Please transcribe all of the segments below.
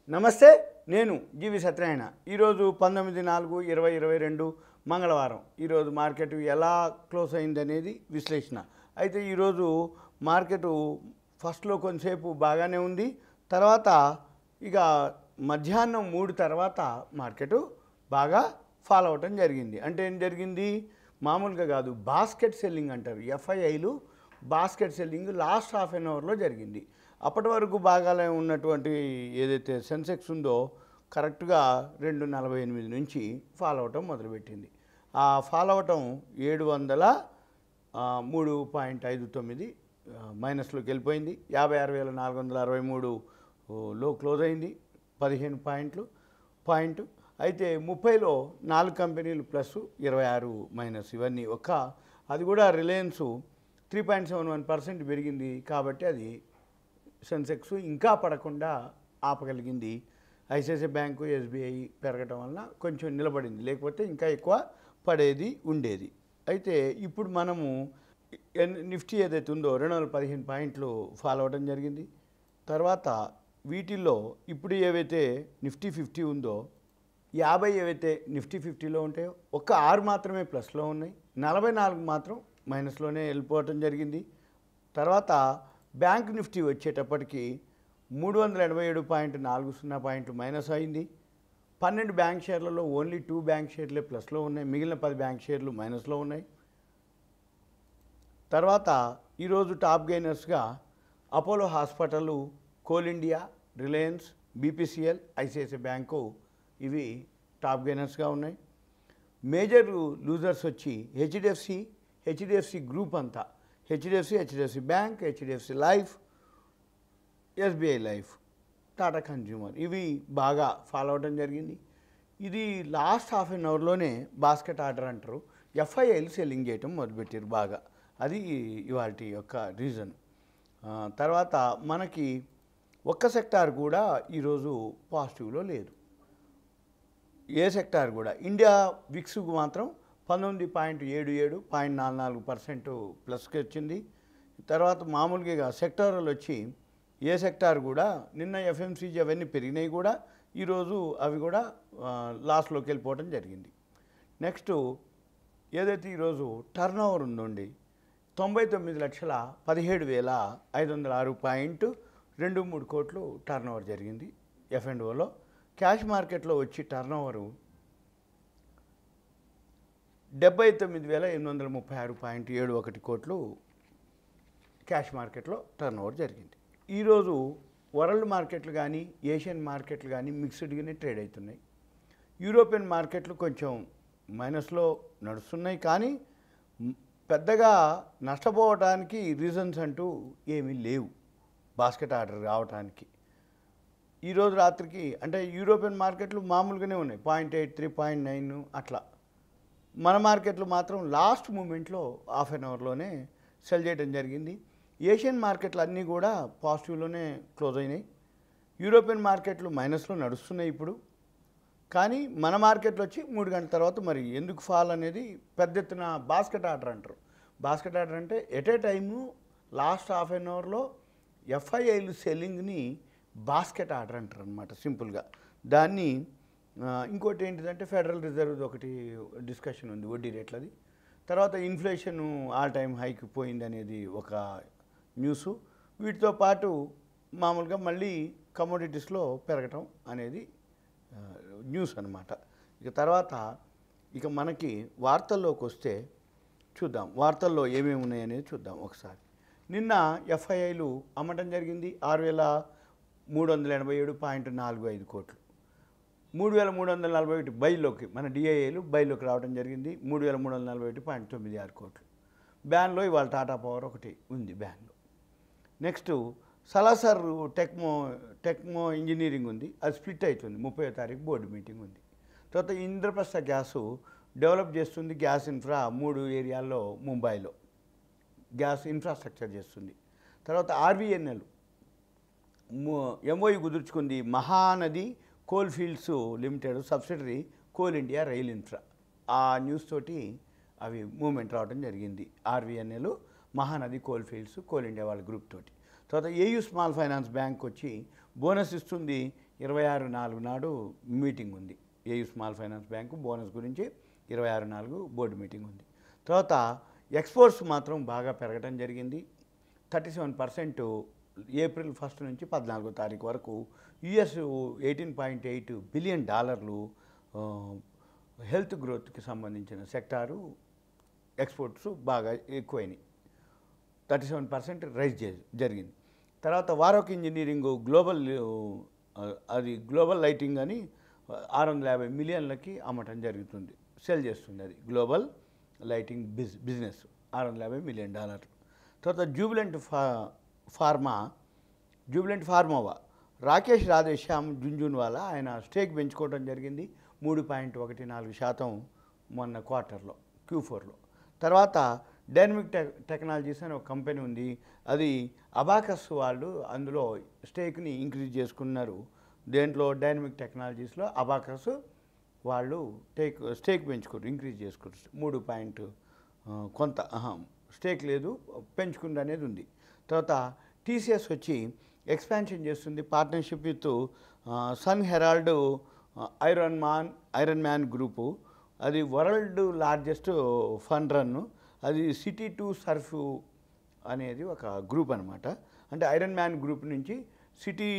నమస్తే నేను జీవి సత్యనారాయణ ఈరోజు 19/4/2022 మంగళవారం ఈరోజు మార్కెట్ ఎలా క్లోజ్ అయిందనేది విశ్లేషణ అయితే ఈరోజు మార్కెట్ ఫస్ట్లో కొంతసేపు బాగానే ఉంది తర్వాత ఇక మధ్యాహ్నం 3 తర్వాత మార్కెట్ బాగా ఫాలో అవటం జరిగింది అంటే ఏం జరిగింది మామూలుగా కాదు బాస్కెట్ సెల్లింగ్ అంటారు ఎఫ్ఐఐలు basket selling last half an అవర్లో జరిగింది అప్పటి వరకు బాగానే ఉన్నటువంటి ఏదైతే సెన్సెక్స్ ఉందో కరెక్ట్గా 248 నుంచి ఫాలో అవటం మొదలుపెట్టింది ఆ ఫాలో అవటం 703.59 మైనస్లోకి వెళ్ళిపోయింది 56,463లో క్లోజ్ అయింది 15 పాయింట్ అయితే 30లో 4 కంపెనీలు ప్లస్ 26 మైనస్ ఇవన్నీ అది కూడా రిలయన్స్ 3.71% పెరిగింది కాబట్టి అది సెన్సెక్స్ ఇంకా పడకుండా ఆపగలిగింది ఐసిఐసిఐ బ్యాంకు ఎస్బీఐ పెరగడం వలన కొంచెం నిలబడింది లేకపోతే ఇంకా ఎక్కువ పడేది ఉండేది అయితే ఇప్పుడు మనము నిఫ్టీ ఏదైతే ఉందో 215 పాయింట్లు ఫాలో అవ్వడం జరిగింది తర్వాత వీటిల్లో ఇప్పుడు ఏవైతే నిఫ్టీ 50 ఉందో 50 ఏవైతే నిఫ్టీ 50లో ఉంటాయో 6 మాత్రమే ప్లస్లో ఉన్నాయి 44 మాత్రం మైనస్లోనే వెళ్ళిపోవటం జరిగింది తర్వాత బ్యాంక్ నిఫ్టీ వచ్చేటప్పటికి 387.40 పాయింట్లు మైనస్ అయింది 12 బ్యాంక్ షేర్లలో ఓన్లీ 2 బ్యాంక్ షేర్లే ప్లస్లో ఉన్నాయి మిగిలిన 10 బ్యాంక్ షేర్లు మైనస్లో ఉన్నాయి తర్వాత ఈరోజు టాప్ గెయినర్స్గా Apollo hospital coal India Reliance BPCL ICICI bank ఇవి టాప్ గెయినర్స్గా ఉన్నాయి మేజర్ లూజర్స్ వచ్చి హెచ్డిఎఫ్సి గ్రూప్ అంతా HDFC bank HDFC life SBI life Tata consumer ఇవి బాగా ఫాలో అవడం జరిగింది ఇది లాస్ట్ హాఫ్ అన్ అవర్లోనే బాస్కెట్ ఆర్డర్ అంటారు ఎఫ్ఐఐలు సెల్లింగ్ చేయటం మొదలుపెట్టారు బాగా అది ఇవాల్టి యొక్క రీజన్ తర్వాత మనకి ఒక్క సెక్టార్ కూడా ఈరోజు పాజిటివ్లో లేదు ఏ సెక్టార్ కూడా ఇండియా విక్స్కు మాత్రం 19.77 0.44% ప్లస్కి వచ్చింది తర్వాత మామూలుగా సెక్టార్లు వచ్చి ఏ సెక్టార్ కూడా నిన్న ఎఫ్ఎంసీజీ అవన్నీ పెరిగినాయి కూడా ఈరోజు అవి కూడా లాస్లోకి వెళ్ళిపోవడం జరిగింది నెక్స్ట్ ఏదైతే ఈరోజు టర్న్ ఓవర్ ఉందండి 99,17,506.23 కోట్లు టర్న్ ఓవర్ జరిగింది ఎఫ్ఎండ్ఓలో క్యాష్ మార్కెట్లో వచ్చి టర్న్ ఓవరు 79,836.71 కోట్లు క్యాష్ మార్కెట్లో టర్న్ ఓవర్ జరిగింది ఈరోజు వరల్డ్ మార్కెట్లు కానీ ఏషియన్ మార్కెట్లు కానీ మిక్స్డ్గానే ట్రేడ్ అవుతున్నాయి యూరోపియన్ మార్కెట్లు కొంచెం మైనస్లో నడుస్తున్నాయి కానీ పెద్దగా నష్టపోవడానికి రీజన్స్ అంటూ ఏమీ లేవు బాస్కెట్ ఆర్డర్ రావడానికి ఈరోజు రాత్రికి అంటే యూరోపియన్ మార్కెట్లు మామూలుగానే ఉన్నాయి 0.83 0.9 అట్లా మన మార్కెట్లు మాత్రం లాస్ట్ మూమెంట్లో హాఫ్ అన్ అవర్లోనే సెల్ చేయడం జరిగింది ఏషియన్ మార్కెట్లు అన్నీ కూడా పాజిటివ్లోనే క్లోజ్ అయినాయి యూరోపియన్ మార్కెట్లు మైనస్లో నడుస్తున్నాయి ఇప్పుడు కానీ మన మార్కెట్లో వచ్చి 3 గంటల తర్వాత మరి ఎందుకు ఫాల్ అనేది పెద్ద ఎత్తున బాస్కెట్ ఆర్డర్ అంటారు బాస్కెట్ ఆర్డర్ అంటే at a time last half an అవర్లో ఎఫ్ఐఐలు సెల్లింగ్ని బాస్కెట్ ఆర్డర్ అంటారు అనమాట సింపుల్గా దాన్ని ఇంకోటి ఏంటిదంటే ఫెడరల్ రిజర్వ్ ఒకటి డిస్కషన్ ఉంది వడ్డీ రేట్లది తర్వాత ఇన్ఫ్లేషన్ ఆల్ టైమ్ హైక్ పోయింది అనేది ఒక న్యూసు వీటితో పాటు మామూలుగా మళ్ళీ కమోడిటీస్లో పెరగటం అనేది న్యూస్ అనమాట తర్వాత మనకి వార్తల్లోకి వస్తే చూద్దాం వార్తల్లో ఏమేమి ఉన్నాయనేది చూద్దాం ఒకసారి నిన్న ఎఫ్ఐఐలు అమ్మటం జరిగింది 6,387.45 కోట్లు 3,341 బైలోకి మన డిఐఏలు బైలోకి రావడం జరిగింది 3,341.96 కోట్లు బ్యాన్లో ఇవాళ టాటా పవర్ ఒకటి ఉంది బ్యాన్లో నెక్స్ట్ సలాసర్ టెక్మో ఇంజనీరింగ్ ఉంది అది స్ప్లిట్ అవుతుంది 30వ తారీఖు బోర్డు మీటింగ్ ఉంది తర్వాత ఇంద్రప్రస్థ గ్యాసు డెవలప్ చేస్తుంది గ్యాస్ ఇన్ఫ్రా 3 ఏరియాల్లో ముంబైలో గ్యాస్ ఇన్ఫ్రాస్ట్రక్చర్ చేస్తుంది తర్వాత ఆర్వీఎన్ఎల్ ఎంఓయు కుదుర్చుకుంది Mahanadi coal fields limited subsidiary coal India rail infra ఆ న్యూస్ తోటి అవి మూమెంట్ రావడం జరిగింది RVNL Mahanadi coal fields coal India వాళ్ళ గ్రూప్ తోటి తర్వాత ఏయూ స్మాల్ ఫైనాన్స్ బ్యాంక్ వచ్చి బోనస్ ఇస్తుంది 26/4 నాడు మీటింగ్ ఉంది. AU small finance bank bonus గురించి 26/4 బోర్డు మీటింగ్ ఉంది. తర్వాత ఎక్స్పోర్ట్స్ మాత్రం బాగా పెరగడం జరిగింది. 37% ఏప్రిల్ 1 నుంచి 14వ తారీఖు వరకు యుఎస్ $18.8 బిలియన్ హెల్త్ గ్రోత్కి సంబంధించిన సెక్టారు ఎక్స్పోర్ట్స్ బాగా ఎక్కువైనాయి. 37% రైజ్ జరిగింది. తర్వాత వారోక్ ఇంజనీరింగ్ గ్లోబల్ లైటింగ్ అని 650 మిలియన్లకి అమ్మటం జరుగుతుంది, సెల్ చేస్తుంది. అది గ్లోబల్ లైటింగ్ బిజినెస్ $650 మిలియన్. తర్వాత జూబిలెంట్ ఫార్మోవా రాకేష్ రాధేశ్యామ్ జుంజున్వాలా ఆయన స్టేక్ పెంచుకోవడం జరిగింది 3.14% మొన్న క్వార్టర్లో Q4లో. తర్వాత డైనమిక్ టెక్నాలజీస్ అని ఒక కంపెనీ ఉంది, అది అబాకస్ వాళ్ళు అందులో స్టేక్ని ఇంక్రీజ్ చేసుకున్నారు. దేంట్లో డైనమిక్ టెక్నాలజీస్లో అబాకస్ వాళ్ళు స్టేక్ పెంచుకోరు, ఇంక్రీజ్ చేసుకోరు. 3 కొంత స్టేక్ లేదు, పెంచుకుంది అనేది ఉంది. తర్వాత టీసీఎస్ వచ్చి ఎక్స్పాన్షన్ చేస్తుంది partnership with Sun Herald iron man group. అది వరల్డ్ లార్జెస్ట్ ఫన్ రన్. అది సిటీ టు సర్ఫ్ అనేది ఒక గ్రూప్ అనమాట. అంటే ఐరన్ మ్యాన్ గ్రూప్ నుంచి సిటీ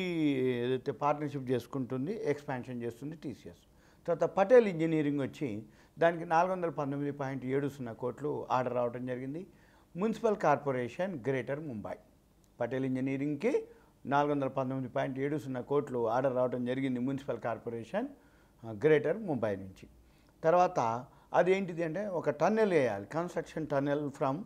ఏదైతే పార్ట్నర్షిప్ చేసుకుంటుంది, ఎక్స్పాన్షన్ చేస్తుంది టీసీఎస్. తర్వాత పటేల్ ఇంజనీరింగ్ వచ్చి దానికి 419.70 కోట్లు ఆర్డర్ రావడం జరిగింది. Municipal corporation greater Mumbai Patel ఇంజనీరింగ్కి 419.70 కోట్లు ఆర్డర్ రావడం జరిగింది మున్సిపల్ కార్పొరేషన్ గ్రేటర్ ముంబై నుంచి. తర్వాత అదేంటిది అంటే ఒక టన్నెల్ వేయాలి, construction tunnel from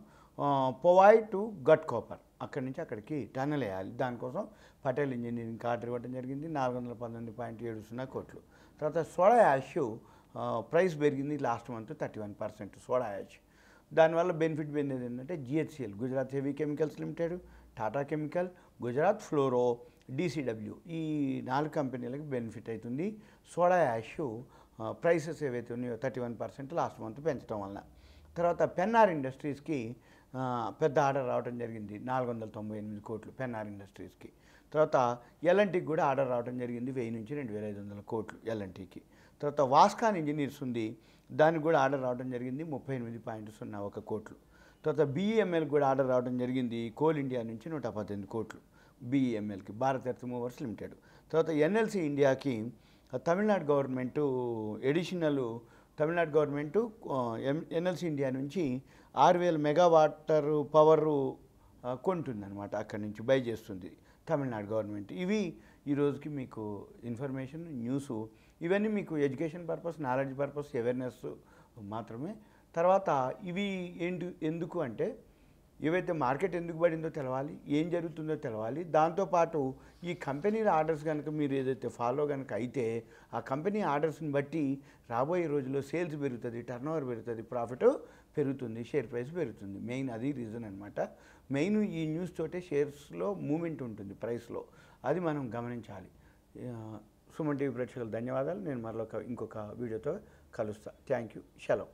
Powai to Ghatkopar, అక్కడి నుంచి అక్కడికి టన్నెల్ వేయాలి. దానికోసం పటేల్ ఇంజనీరింగ్కి ఆర్డర్ ఇవ్వడం జరిగింది 419.70 కోట్లు. తర్వాత సోడా యాష్ ప్రైస్ పెరిగింది లాస్ట్ మంత్ 31% సోడా యాష్. దానివల్ల బెనిఫిట్ పొందేది ఏంటంటే GHCL Gujarat heavy chemicals limited, Tata chemical, Gujarat fluoro, DCW ఈ 4 కంపెనీలకు బెనిఫిట్ అవుతుంది. సోడా యాష్ ప్రైసెస్ ఏవైతే ఉన్నాయో 31% లాస్ట్ మంత్ పెంచడం వలన. తర్వాత పెన్నార్ ఇండస్ట్రీస్కి పెద్ద ఆర్డర్ రావడం జరిగింది 498 కోట్లు పెన్నార్ ఇండస్ట్రీస్కి. తర్వాత ఎల్ఎన్టీకి కూడా ఆర్డర్ రావడం జరిగింది 1000 నుంచి 2500 కోట్లు ఎల్ఎన్టీకి. తర్వాత వాస్కాన్ ఇంజనీర్స్ ఉంది, దానికి కూడా ఆర్డర్ రావడం జరిగింది 38.01 కోట్లు. తర్వాత BEML కూడా ఆర్డర్ రావడం జరిగింది కోల్ ఇండియా నుంచి 118 కోట్లు BEMLకి, భారత్ ఎర్త్ మూవర్స్ లిమిటెడ్. తర్వాత NLC ఇండియాకి తమిళనాడు గవర్నమెంటు NLC ఇండియా నుంచి 6000 మెగావాటర్ పవర్ కొంటుందన్నమాట, అక్కడి నుంచి బై చేస్తుంది తమిళనాడు గవర్నమెంట్. ఇవి ఈరోజుకి మీకు ఇన్ఫర్మేషన్ న్యూస్, ఇవన్నీ మీకు education purpose, knowledge purpose, awareness మాత్రమే. తర్వాత ఇవి ఎందుకు అంటే ఏవైతే మార్కెట్ ఎందుకు పడిందో తెలవాలి, ఏం జరుగుతుందో తెలవాలి. దాంతోపాటు ఈ కంపెనీల ఆర్డర్స్ కనుక మీరు ఏదైతే ఫాలో కనుక అయితే ఆ కంపెనీ ఆర్డర్స్ని బట్టి రాబోయే రోజుల్లో సేల్స్ పెరుగుతుంది, టర్నోవర్ పెరుగుతుంది, ప్రాఫిట్ పెరుగుతుంది, షేర్ ప్రైస్ పెరుగుతుంది. మెయిన్ అది రీజన్ అనమాట. మెయిన్ ఈ న్యూస్ తోటే షేర్స్లో మూమెంట్ ఉంటుంది, ప్రైస్లో, అది మనం గమనించాలి. సుమన్ టీవీ ప్రేక్షకులు ధన్యవాదాలు. నేను మరొక ఇంకొక వీడియోతో కలుస్తా. Thank you. సెలవు.